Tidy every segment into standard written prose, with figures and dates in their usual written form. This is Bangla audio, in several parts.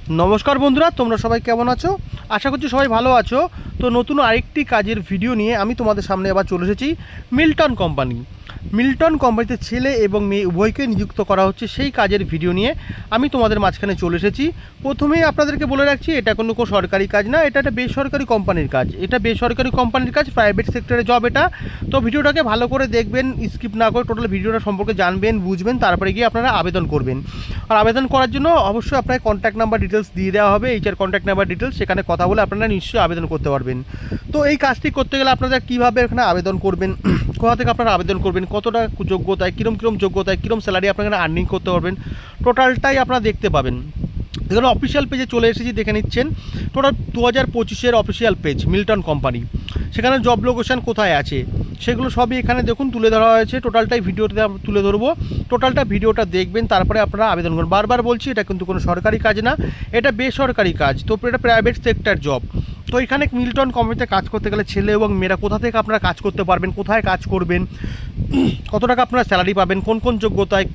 নমস্কার বন্ধুরা, তোমরা সবাই কেমন আছো? আশা করছি সবাই ভালো আছো। তো নতুন আরেকটি কাজের ভিডিও নিয়ে আমি তোমাদের সামনে আবার চলে এসেছি। মিল্টন কোম্পানিতে ছেলে এবং মেয়ে উভয়কে নিযুক্ত করা হচ্ছে, সেই কাজের ভিডিও নিয়ে আমি তোমাদের মাঝখানে চলে এসেছি। প্রথমেই আপনাদেরকে বলে রাখছি, এটা কোনো সরকারি কাজ না, এটা একটা বেসরকারি কোম্পানির কাজ। প্রাইভেট সেক্টরের জব এটা। তো ভিডিওটাকে ভালো করে দেখবেন, স্কিপ না করে টোটাল ভিডিওটা সম্পর্কে জানবেন, বুঝবেন, তারপরে গিয়ে আপনারা আবেদন করবেন। আর আবেদন করার জন্য অবশ্যই আপনার কন্ট্যাক্ট নাম্বার ডিটেলস দিয়ে দেওয়া হবে, এইচআর কন্ট্যাক্ট নাম্বার ডিটেলস, সেখানে কথা বলে আপনারা নিশ্চয়ই আবেদন করতে পারবেন। তো এই কাজটি করতে গেলে আপনারা কীভাবে এখানে আবেদন করবেন, কোথা থেকে আপনারা আবেদন করবেন, কতটা যোগ্যতায়, কীরকম যোগ্যতায়, কীরকম স্যালারি আপনারা এখানে আর্নিং করতে পারবেন, টোটালটাই আপনারা দেখতে পাবেন। এখানে অফিসিয়াল পেজে চলে এসেছি, দেখে নিচ্ছেন। টোটাল 2025-এর অফিসিয়াল পেজ মিল্টন কোম্পানি। সেখানে জব লোকেশান কোথায় আছে সেগুলো সবই এখানে দেখুন তুলে ধরা হয়েছে। টোটালটাই ভিডিওতে তুলে ধরবো, টোটালটা ভিডিওটা দেখবেন, তারপরে আপনারা আবেদন করুন। বারবার বলছি, এটা কিন্তু কোনো সরকারি কাজ না, এটা বেসরকারি কাজ। তো এটা প্রাইভেট সেক্টর জব। তো এখানে মিল্টন কোম্পানিতে কাজ করতে গেলে ছেলে এবং মেয়েরা কোথা থেকে আপনারা কাজ করতে পারবেন, কোথায় কাজ করবেন, কত টাকা আপনারা স্যালারি পাবেন, কোন যোগ্যতায়,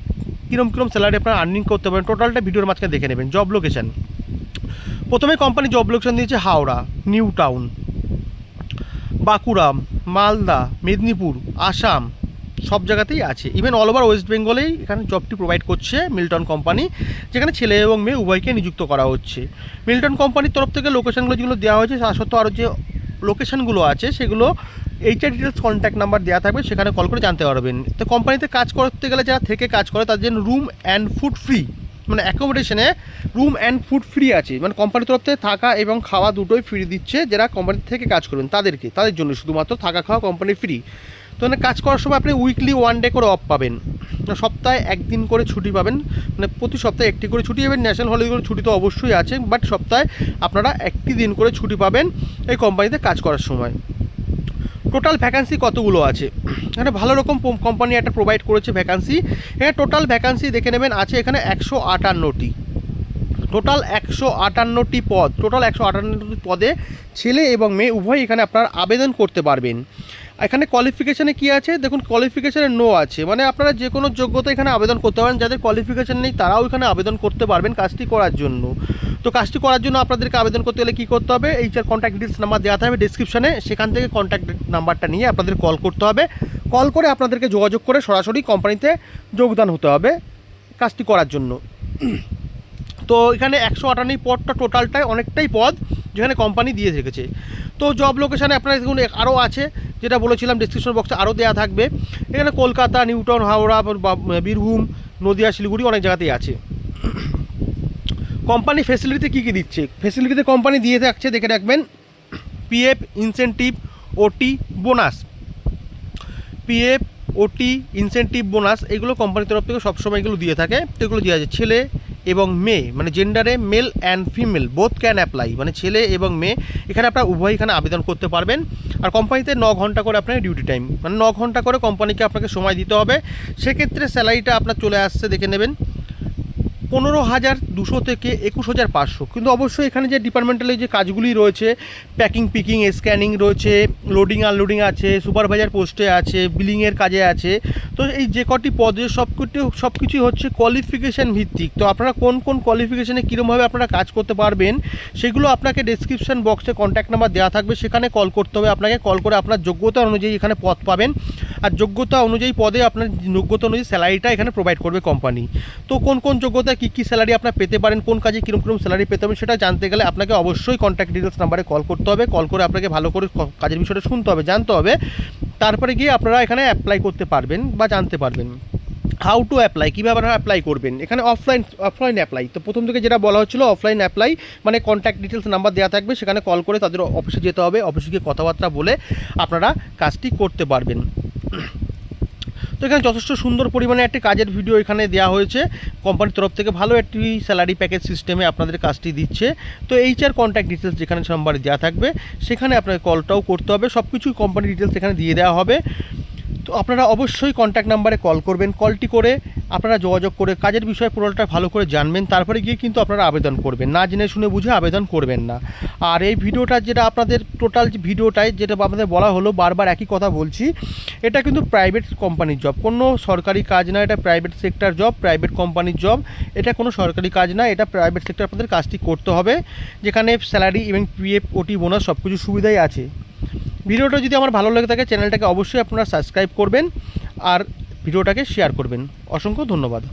কীরকম স্যালারি আপনারা আর্নিং করতে পারেন, টোটালটা ভিডিওর মাঝখানে দেখে নেবেন। জব লোকেশান, প্রথমে কোম্পানি জব লোকেশান দিয়েছে হাওড়া, নিউ টাউন, বাঁকুড়া, মালদা, মেদিনীপুর, আসাম, সব জায়গাতেই আছে। ইভেন অল ওভার ওয়েস্ট বেঙ্গলেই এখানে জবটি প্রোভাইড করছে মিল্টন কোম্পানি, যেখানে ছেলে এবং মেয়ে উভয়কে নিযুক্ত করা হচ্ছে। মিল্টন কোম্পানির তরফ থেকে লোকেশানগুলো যেগুলো দেওয়া হয়েছে, তা সত্ত্বেও আরও যে লোকেশানগুলো আছে সেগুলো এইচআর ডিটেলস কন্ট্যাক্ট নাম্বার দেওয়া থাকবে, সেখানে কল করে জানতে পারবেন। তো কোম্পানিতে কাজ করতে গেলে যারা থেকে কাজ করে তাদের জন্য রুম অ্যান্ড ফুড ফ্রি, মানে অ্যাকোমোডেশনে রুম অ্যান্ড ফুড ফ্রি আছে, মানে কোম্পানির তরফ থেকে থাকা এবং খাওয়া দুটোই ফ্রি দিচ্ছে। যারা কোম্পানি থেকে কাজ করবেন তাদের জন্য শুধুমাত্র থাকা খাওয়া কোম্পানি ফ্রি। তো মানে কাজ করার সময় আপনি উইকলি 1 ডে করে অফ পাবেন, সপ্তাহে 1 দিন করে ছুটি পাবেন, মানে প্রতি সপ্তাহে 1টি করে ছুটি পাবেন। ন্যাশনাল হলিডেগুলো ছুটি তো অবশ্যই আছে, বাট সপ্তাহে আপনারা 1টি দিন করে ছুটি পাবেন এই কোম্পানিতে কাজ করার সময়। টোটাল ভ্যাকান্সি কতগুলো আছে, এখানে ভালো রকম কোম্পানি একটা প্রোভাইড করেছে ভ্যাকান্সি। এখানে টোটাল ভ্যাকান্সি দেখে নেবেন, আছে এখানে 158টি, টোটাল 158টি পদ। টোটাল 158টি পদে ছেলে এবং মেয়ে উভয় এখানে আপনারা আবেদন করতে পারবেন। এখানে কোয়ালিফিকেশানে কী আছে দেখুন, কোয়ালিফিকেশানে নো আছে, মানে আপনারা যে কোনো যোগ্যতা এখানে আবেদন করতে পারেন। যাদের কোয়ালিফিকেশান নেই তারাও এখানে আবেদন করতে পারবেন কাজটি করার জন্য। তো কাজটি করার জন্য আপনাদেরকে আবেদন করতে গেলে কী করতে হবে, এইচআর কন্ট্যাক্ট ডিটেলস নাম্বার দেওয়া থাকবে ডিসক্রিপশানে, সেখান থেকে কন্ট্যাক্ট নাম্বারটা নিয়ে আপনাদের কল করতে হবে। কল করে আপনাদেরকে যোগাযোগ করে সরাসরি কোম্পানিতে যোগদান হতে হবে কাজটি করার জন্য। তো এখানে 158 পদটা টোটালটাই অনেকটাই পদ যেখানে কোম্পানি দিয়ে রেখেছে। তো জব লোকেশানে আপনারা দেখুন আরও আছে, যেটা বলেছিলাম ডিসক্রিপশন বক্সে আরও দেওয়া থাকবে। এখানে কলকাতা, নিউ টাউন, হাওড়া, বীরভূম, নদিয়া, শিলিগুড়ি অনেক জায়গাতেই আছে। কোম্পানি ফেসিলিটিতে কী কী দিচ্ছে, ফেসিলিটিতে কোম্পানি দিয়ে থাকছে দেখে রাখবেন। পিএফ, ইনসেন্টিভ, ওটি, বোনাস, পিএফ, ওটি, ইনসেন্টিভ, বোনাস, এগুলো কোম্পানির তরফ থেকে সবসময় এগুলো দিয়ে থাকে। তো এগুলো দেওয়া আছে। ছেলে এবং মেয়ে, মানে জেন্ডারে male and female both can apply, মানে ছেলে এবং মেয়ে এখানে আপনারা উভয় এখানে আবেদন করতে পারবেন। আর কোম্পানিতে 9 ঘন্টা করে আপনার ডিউটি টাইম, মানে 9 ঘন্টা করে কোম্পানিকে আপনাকে সময় দিতে হবে। সেক্ষেত্রে স্যালারিটা আপনার চলে আসছে দেখে নেবেন 15,200 থেকে 21,500। কিন্তু অবশ্যই এখানে যে ডিপার্টমেন্টালি যে কাজগুলি রয়েছে, প্যাকিং, পিকিং, স্ক্যানিং রয়েছে, লোডিং আনলোডিং আছে, সুপারভাইজার পোস্টে আছে, বিলিংয়ের কাজে আছে। তো এই যে কটি পদে সব কিছুই হচ্ছে কোয়ালিফিকেশান ভিত্তিক। তো আপনারা কোন কোয়ালিফিকেশানে কীরকমভাবে আপনারা কাজ করতে পারবেন সেগুলো আপনাকে ডেসক্রিপশন বক্সে কন্ট্যাক্ট নাম্বার দেওয়া থাকবে, সেখানে কল করতে হবে আপনাকে। কল করে আপনার যোগ্যতা অনুযায়ী এখানে পদ পাবেন, আর যোগ্যতা অনুযায়ী পদে আপনার যোগ্যতা অনুযায়ী স্যালারিটা এখানে প্রোভাইড করবে কোম্পানি। তো কোন যোগ্যতায় কী স্যালারি আপনার পেতে পারেন, কোন কাজে কীরকম স্যালারি পেতে হবে সেটা জানতে গেলে আপনাকে অবশ্যই কন্ট্যাক্ট ডিটেলস নাম্বারে কল করতে হবে। কল করে আপনাকে ভালো করে কাজের বিষয়টা শুনতে হবে, জানতে হবে, তারপরে গিয়ে আপনারা এখানে অ্যাপ্লাই করতে পারবেন বা জানতে পারবেন। হাউ টু অ্যাপ্লাই, কীভাবে আপনারা অ্যাপ্লাই করবেন। এখানে অফলাইন অ্যাপ্লাই, তো প্রথম থেকে যেটা বলা হচ্ছিলো অফলাইন অ্যাপ্লাই, মানে কন্ট্যাক্ট ডিটেলস নাম্বার দেওয়া থাকবে, সেখানে কল করে তাদের অফিসে যেতে হবে, অফিসে গিয়ে কথাবার্তা বলে আপনারা কাজটি করতে পারবেন। তো এখানে যথেষ্ট সুন্দর পরিমাণে একটি কাজের ভিডিও এখানে দেওয়া হয়েছে। কোম্পানির তরফ থেকে ভালো একটি স্যালারি প্যাকেজ সিস্টেমে আপনাদের কাজটি দিচ্ছে। তো এইচআর কন্ট্যাক্ট ডিটেলস যেখানে নাম্বারে দেওয়া থাকবে সেখানে আপনাকে কলটাও করতে হবে, সব কিছুই কোম্পানির ডিটেলস এখানে দিয়ে দেওয়া হবে। তো তো আপনারা অবশ্যই কন্ট্যাক্ট নাম্বারে কল করবেন, কলটি করে আপনারা যোগাযোগ করে কাজের বিষয়ে পুরোটা ভালো করে জানবেন, তারপরে গিয়ে কিন্তু আপনারা আবেদন করবেন, না জেনে শুনে বুঝে আবেদন করবেন না। আর এই ভিডিওটা যেটা আপনাদের টোটাল যে ভিডিওটায় যেটা আপনাদের বলা হলো, বারবার একই কথা বলছি, এটা কিন্তু প্রাইভেট কোম্পানির জব, কোনো সরকারি কাজ না, এটা প্রাইভেট সেক্টর জব, প্রাইভেট কোম্পানির জব, এটা কোনো সরকারি কাজ না, এটা প্রাইভেট সেক্টর আপনাদের কাজটি করতে হবে, যেখানে স্যালারি এবং পিএফ, ওটি, বোনাস সব কিছু সুবিধাই আছে। ভিডিওটা যদি আমার ভালো লেগে থাকে চ্যানেলটাকে অবশ্যই আপনারা সাবস্ক্রাইব করবেন আর ভিডিওটাকে শেয়ার করবেন। অসংখ্য ধন্যবাদ।